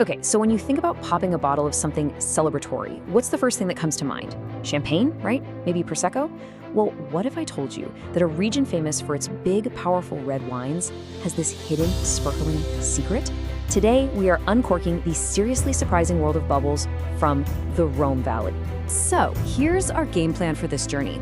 Okay, so when you think about popping a bottle of something celebratory, what's the first thing that comes to mind? Champagne, right? Maybe Prosecco? Well, what if I told you that a region famous for its big, powerful red wines has this hidden, sparkling secret? Today, we are uncorking the seriously surprising world of bubbles from the Rhone Valley. So, here's our game plan for this journey.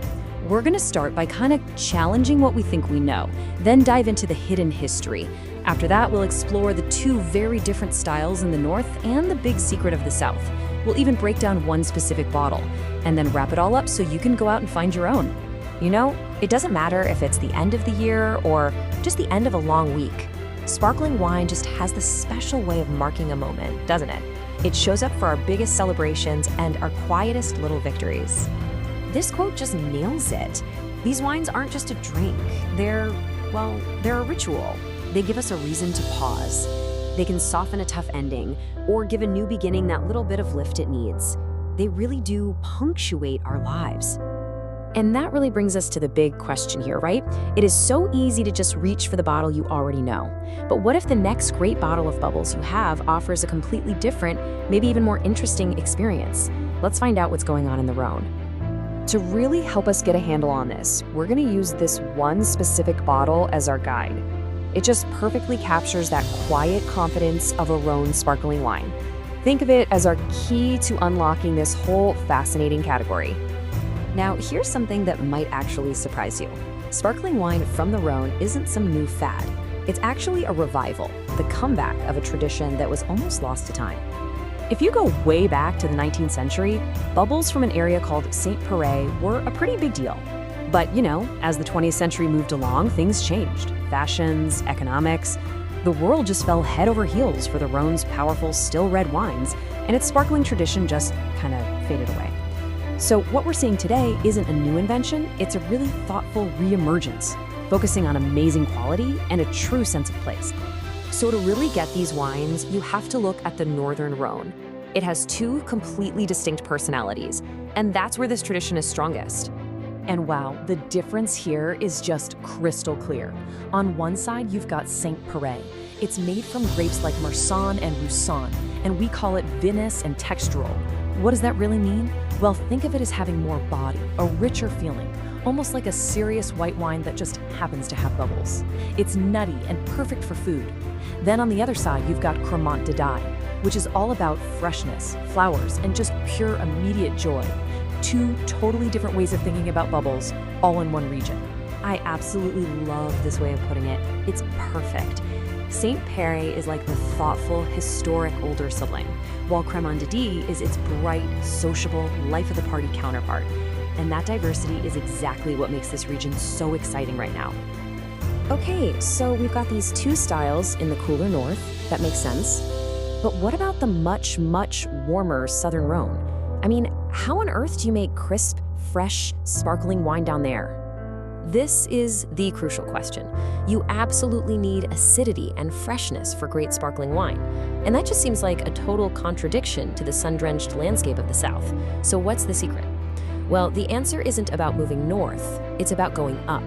We're gonna start by kind of challenging what we think we know, then dive into the hidden history. After that, we'll explore the two very different styles in the north and the big secret of the south. We'll even break down one specific bottle, and then wrap it all up so you can go out and find your own. You know, it doesn't matter if it's the end of the year or just the end of a long week. Sparkling wine just has this special way of marking a moment, doesn't it? It shows up for our biggest celebrations and our quietest little victories. This quote just nails it. These wines aren't just a drink. They're a ritual. They give us a reason to pause. They can soften a tough ending or give a new beginning that little bit of lift it needs. They really do punctuate our lives. And that really brings us to the big question here, right? It is so easy to just reach for the bottle you already know. But what if the next great bottle of bubbles you have offers a completely different, maybe even more interesting experience? Let's find out what's going on in the Rhone. To really help us get a handle on this, we're gonna use this one specific bottle as our guide. It just perfectly captures that quiet confidence of a Rhone sparkling wine. Think of it as our key to unlocking this whole fascinating category. Now, here's something that might actually surprise you. Sparkling wine from the Rhone isn't some new fad. It's actually a revival, the comeback of a tradition that was almost lost to time. If you go way back to the 19th century, bubbles from an area called Saint Péray were a pretty big deal. But, you know, as the 20th century moved along, things changed. Fashions, economics, the world just fell head over heels for the Rhone's powerful still red wines, and its sparkling tradition just kind of faded away. So what we're seeing today isn't a new invention, it's a really thoughtful re-emergence, focusing on amazing quality and a true sense of place. So to really get these wines, you have to look at the Northern Rhone. It has two completely distinct personalities, and that's where this tradition is strongest. And wow, the difference here is just crystal clear. On one side, you've got Saint Péray. It's made from grapes like Marsanne and Roussanne, and we call it vinous and textural. What does that really mean? Well, think of it as having more body, a richer feeling, almost like a serious white wine that just happens to have bubbles. It's nutty and perfect for food. Then on the other side, you've got Crémant de Die, which is all about freshness, flowers, and just pure immediate joy. Two totally different ways of thinking about bubbles, all in one region. I absolutely love this way of putting it. It's perfect. Saint Péray is like the thoughtful, historic older sibling, while Crémant de Die is its bright, sociable, life-of-the-party counterpart. And that diversity is exactly what makes this region so exciting right now. Okay, so we've got these two styles in the cooler north. That makes sense. But what about the much, much warmer Southern Rhone? I mean, how on earth do you make crisp, fresh, sparkling wine down there? This is the crucial question. You absolutely need acidity and freshness for great sparkling wine. And that just seems like a total contradiction to the sun-drenched landscape of the South. So what's the secret? Well, the answer isn't about moving north, it's about going up.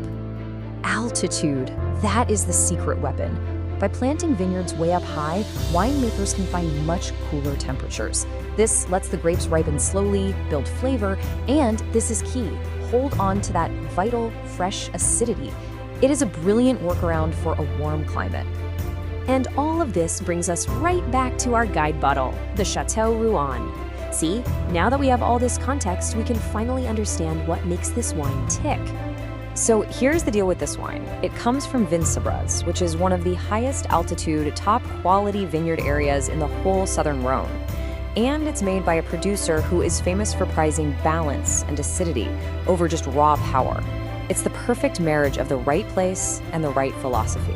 Altitude, that is the secret weapon. By planting vineyards way up high, winemakers can find much cooler temperatures. This lets the grapes ripen slowly, build flavor, and this is key, hold on to that vital, fresh acidity. It is a brilliant workaround for a warm climate. And all of this brings us right back to our guide bottle, the Château Rouanne. See, now that we have all this context, we can finally understand what makes this wine tick. So here's the deal with this wine. It comes from Vinsobres, which is one of the highest altitude, top quality vineyard areas in the whole Southern Rhone. And it's made by a producer who is famous for prizing balance and acidity over just raw power. It's the perfect marriage of the right place and the right philosophy.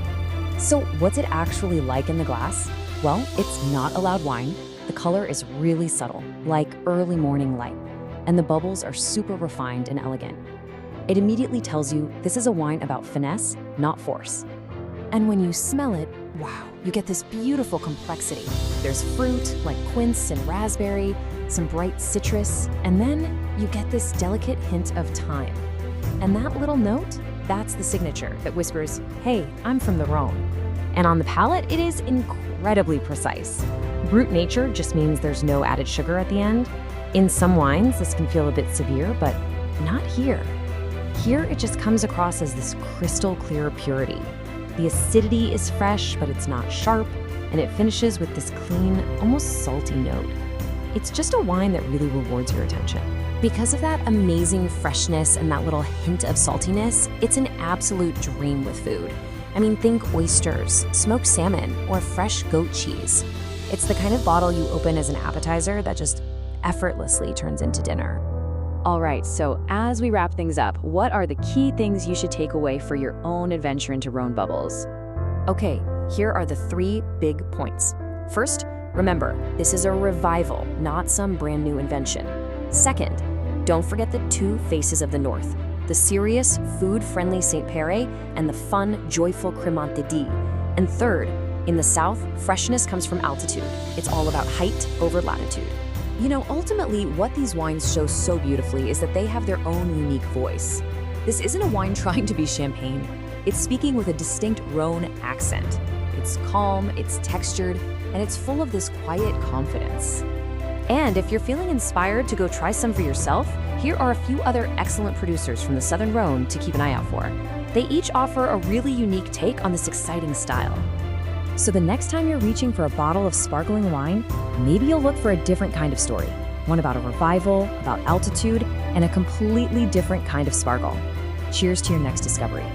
So what's it actually like in the glass? Well, it's not a loud wine. The color is really subtle, like early morning light. And the bubbles are super refined and elegant. It immediately tells you this is a wine about finesse, not force. And when you smell it, wow, you get this beautiful complexity. There's fruit like quince and raspberry, some bright citrus, and then you get this delicate hint of thyme. And that little note, that's the signature that whispers, hey, I'm from the Rhone. And on the palate, it is incredibly precise. Brut Nature just means there's no added sugar at the end. In some wines, this can feel a bit severe, but not here. Here, it just comes across as this crystal clear purity. The acidity is fresh, but it's not sharp, and it finishes with this clean, almost salty note. It's just a wine that really rewards your attention. Because of that amazing freshness and that little hint of saltiness, it's an absolute dream with food. I mean, think oysters, smoked salmon, or fresh goat cheese. It's the kind of bottle you open as an appetizer that just effortlessly turns into dinner. All right, so as we wrap things up, what are the key things you should take away for your own adventure into Rhone bubbles? Okay, here are the 3 big points. First, remember, this is a revival, not some brand new invention. Second, don't forget the 2 faces of the North, the serious, food-friendly Saint Péray and the fun, joyful Crémant de Die. And third, in the South, freshness comes from altitude. It's all about height over latitude. You know, ultimately, what these wines show so beautifully is that they have their own unique voice. This isn't a wine trying to be champagne. It's speaking with a distinct Rhone accent. It's calm, it's textured, and it's full of this quiet confidence. And if you're feeling inspired to go try some for yourself, here are a few other excellent producers from the Southern Rhône to keep an eye out for. They each offer a really unique take on this exciting style. So the next time you're reaching for a bottle of sparkling wine, maybe you'll look for a different kind of story. One about a revival, about altitude, and a completely different kind of sparkle. Cheers to your next discovery.